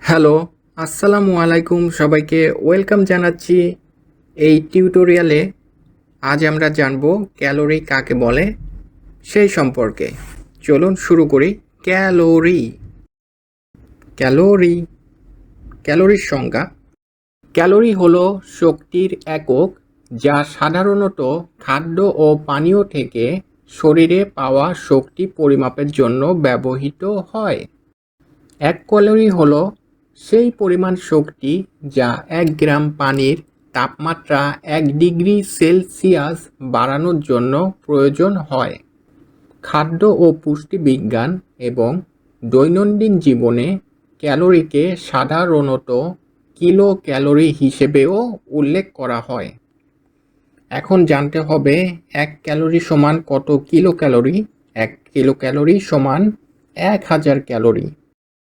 Hello, আসসালামু আলাইকুম সবাইকে ওয়েলকাম জানাচ্ছি এই টিউটোরিয়ালে। আজ আমরা জানব ক্যালোরি কাকে বলে সেই সম্পর্কে। চলুন শুরু করি। ক্যালোরি ক্যালোরি ক্যালোরির সংজ্ঞা। ক্যালোরি হলো শক্তির একক যা সাধারণত খাদ্য ও পানীয় থেকে শরীরে পাওয়া শক্তি পরিমাপের জন্য ব্যবহৃত হয়। 1 ক্যালোরি হলো সেই পরিমাণ শক্তি যা 1 গ্রাম পানির তাপমাত্রা 1 ডিগ্রি সেলসিয়াস বাড়ানোর জন্য প্রয়োজন হয়। খাদ্য ও পুষ্টিবিজ্ঞান এবং দৈনন্দিন জীবনে ক্যালোরিকে সাধারণত কিলো ক্যালোরি হিসেবেও উল্লেখ করা হয়। এখন জানতে হবে 1 ক্যালোরি সমান কত কিলো ক্যালোরি। 1 কিলো ক্যালোরি সমান 1000 ক্যালোরি।